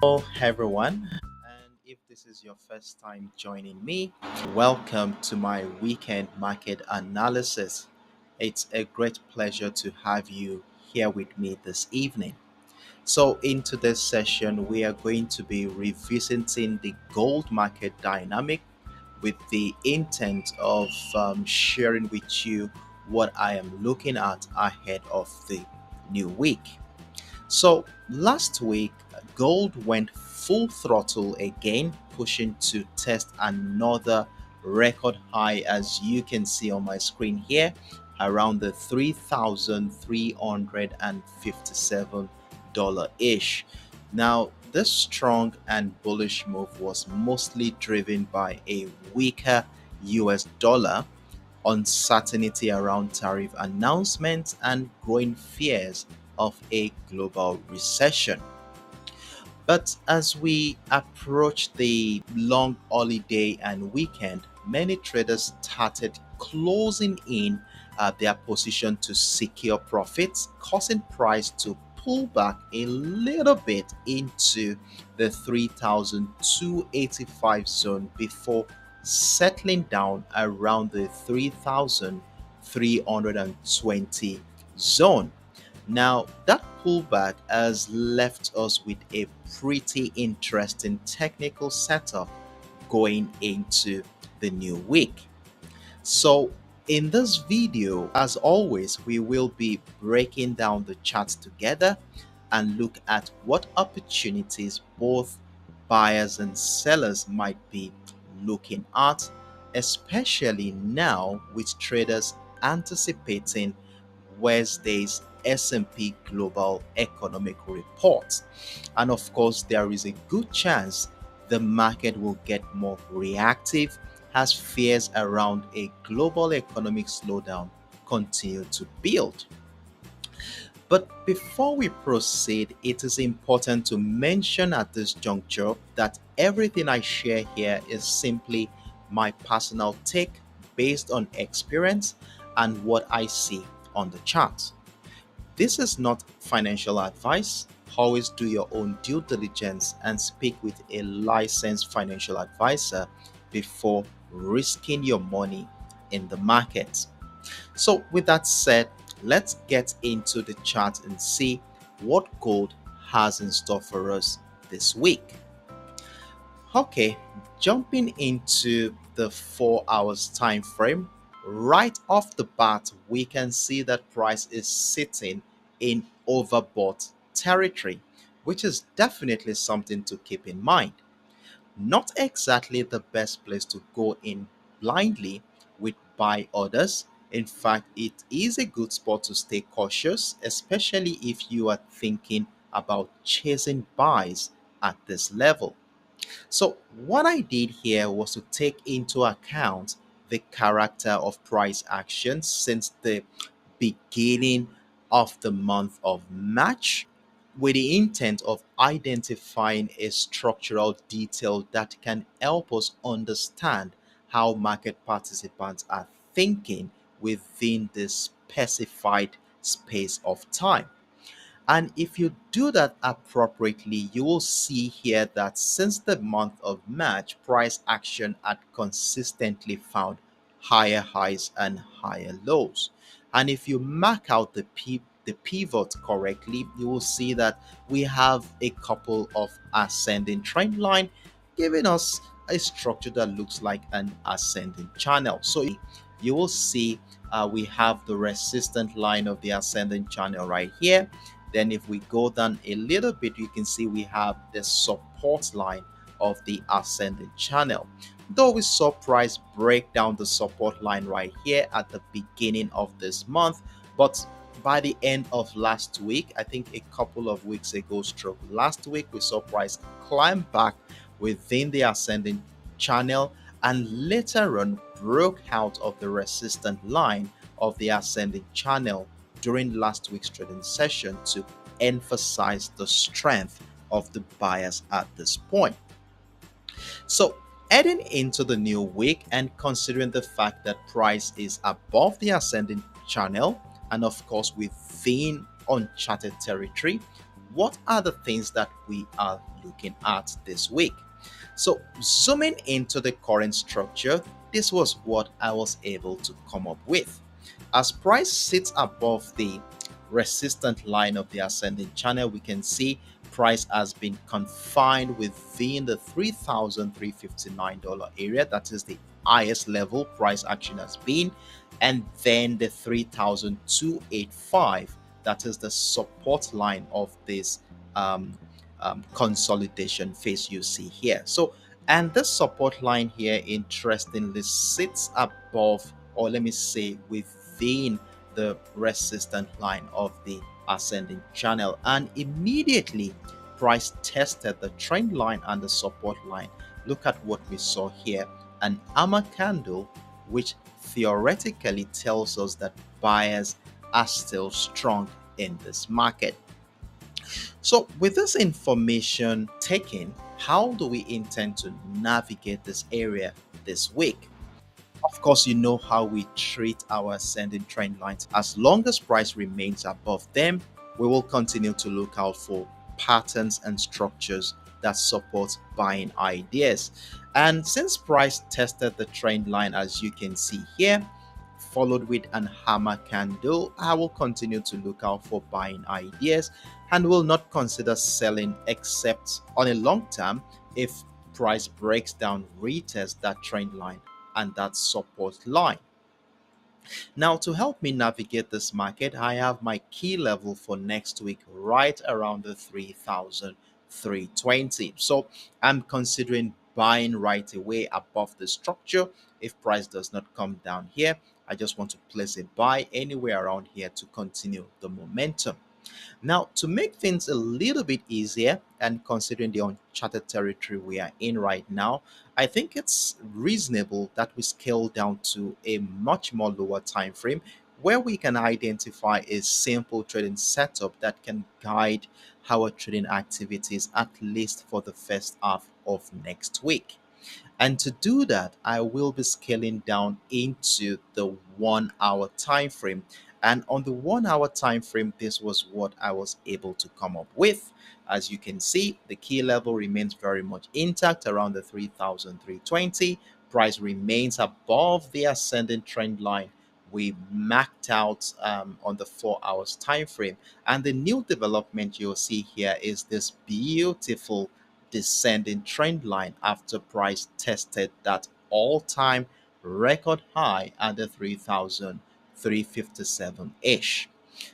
Hello, everyone. And if this is your first time joining me, welcome to my weekend market analysis. It's a great pleasure to have you here with me this evening. So, in today's session, we are going to be revisiting the gold market dynamic with the intent of sharing with you what I am looking at ahead of the new week. So last week, gold went full throttle again, pushing to test another record high, as you can see on my screen here, around the $3,357 ish. Now, this strong and bullish move was mostly driven by a weaker US dollar, uncertainty around tariff announcements, and growing fears of a global recession. But as we approach the long holiday and weekend, many traders started closing in their position to secure profits, causing price to pull back a little bit into the 3,285 zone before settling down around the 3,320 zone. Now, that pullback has left us with a pretty interesting technical setup going into the new week. So, in this video, as always, we will be breaking down the charts together and look at what opportunities both buyers and sellers might be looking at, especially now with traders anticipating Wednesday's S&P Global Economic Report. And of course, there is a good chance the market will get more reactive as fears around a global economic slowdown continue to build. But before we proceed, it is important to mention at this juncture that everything I share here is simply my personal take based on experience and what I see on the chart. This is not financial advice. Always do your own due diligence and speak with a licensed financial advisor before risking your money in the market. So, with that said, let's get into the chart and see what gold has in store for us this week. Okay, jumping into the 4 hours time frame, right off the bat, we can see that price is sitting in overbought territory, which is definitely something to keep in mind. Not exactly the best place to go in blindly with buy orders. In fact, it is a good spot to stay cautious, especially if you are thinking about chasing buys at this level. So, what I did here was to take into account the character of price action since the beginning of the month of March, with the intent of identifying a structural detail that can help us understand how market participants are thinking within this specified space of time. And if you do that appropriately, you will see here that since the month of March, price action had consistently found higher highs and higher lows. And if you mark out the pivot correctly, you will see that we have a couple of ascending trend line giving us a structure that looks like an ascending channel. So you will see we have the resistant line of the ascending channel right here. Then if we go down a little bit, you can see we have the support line of the ascending channel. Though we saw price break down the support line right here at the beginning of this month, but by the end of last week, I think a couple of weeks ago, stroke last week, we saw price climb back within the ascending channel and later on broke out of the resistant line of the ascending channel during last week's trading session to emphasize the strength of the buyers at this point. So, heading into the new week and considering the fact that price is above the ascending channel and of course within uncharted territory, what are the things that we are looking at this week? So, zooming into the current structure, this was what I was able to come up with. As price sits above the resistant line of the ascending channel, we can see price has been confined within the $3,359 area. That is the highest level price action has been, and then the 3,285, that is the support line of this um, consolidation phase you see here. So, and this support line here interestingly sits above, or let me say within, the resistant line of the ascending channel, and immediately price tested the trend line and the support line. Look at what we saw here, an hammer candle, which theoretically tells us that buyers are still strong in this market. So, with this information taken, how do we intend to navigate this area this week? Of course, you know how we treat our ascending trend lines. As long as price remains above them, we will continue to look out for patterns and structures that support buying ideas. And since price tested the trend line, as you can see here, followed with an hammer candle, I will continue to look out for buying ideas and will not consider selling except on a long term if price breaks down, retest that trend line and that support line. Now, to help me navigate this market, I have my key level for next week right around the 3,320. So I'm considering buying right away above the structure. If price does not come down here, I just want to place a buy anywhere around here to continue the momentum. Now, to make things a little bit easier and considering the uncharted territory we are in right now, I think it's reasonable that we scale down to a much more lower time frame where we can identify a simple trading setup that can guide our trading activities at least for the first half of next week. And to do that, I will be scaling down into the 1 hour time frame. And on the 1 hour time frame, this was what I was able to come up with. As you can see, the key level remains very much intact around the 3,320. Price remains above the ascending trend line we marked out on the 4 hours time frame. And the new development you'll see here is this beautiful descending trend line after price tested that all-time record high at the 3,357-ish.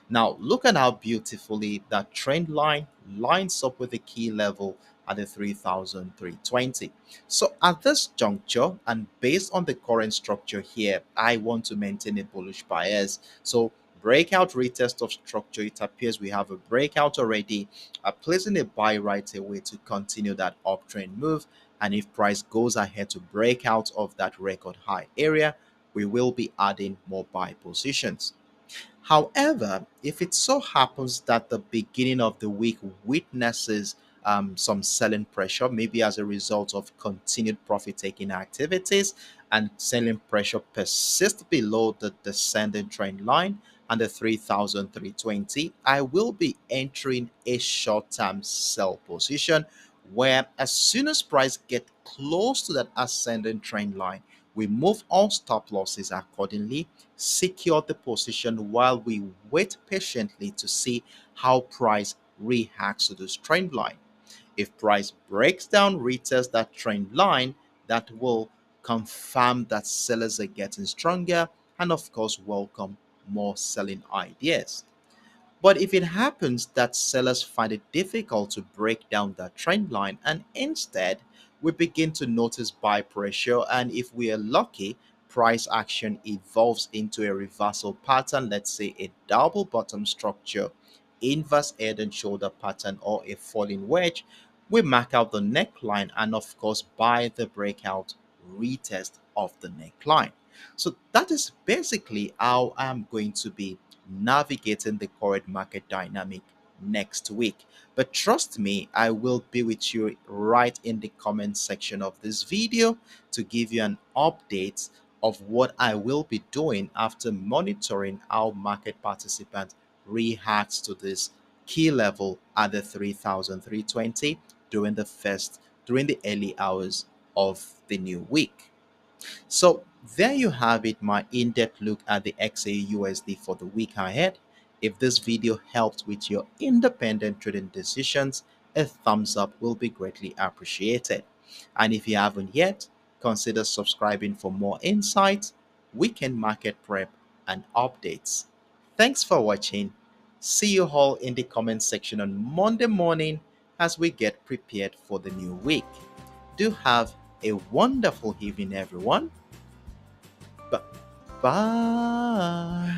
Now, look at how beautifully that trend line lines up with the key level at the 3,320. So, at this juncture, and based on the current structure here, I want to maintain a bullish bias. So, breakout retest of structure, it appears we have a breakout already, placing a buy right away to continue that uptrend move. And if price goes ahead to break out of that record high area, we will be adding more buy positions. However, if it so happens that the beginning of the week witnesses some selling pressure, maybe as a result of continued profit taking activities, and selling pressure persists below the descending trend line and the 3,320, I will be entering a short term sell position where, as soon as price get close to that ascending trend line, we move all stop losses accordingly, secure the position while we wait patiently to see how price reacts to this trend line. If price breaks down, retests that trend line, that will confirm that sellers are getting stronger and, of course, welcome more selling ideas. But if it happens that sellers find it difficult to break down that trend line and instead we begin to notice buy pressure, and if we are lucky, price action evolves into a reversal pattern, let's say a double bottom structure, inverse head and shoulder pattern, or a falling wedge, we mark out the neckline and, of course, buy the breakout retest of the neckline. So that is basically how I'm going to be navigating the current market dynamic next week. But trust me, I will be with you right in the comment section of this video to give you an update of what I will be doing after monitoring how market participants react to this key level at the 3,320 during the early hours of the new week. So there you have it, my in-depth look at the XAUUSD for the week ahead. If this video helped with your independent trading decisions, a thumbs up will be greatly appreciated. And if you haven't yet, consider subscribing for more insights, weekend market prep, and updates. Thanks for watching. See you all in the comment section on Monday morning as we get prepared for the new week. Do have a wonderful evening, everyone. Bye.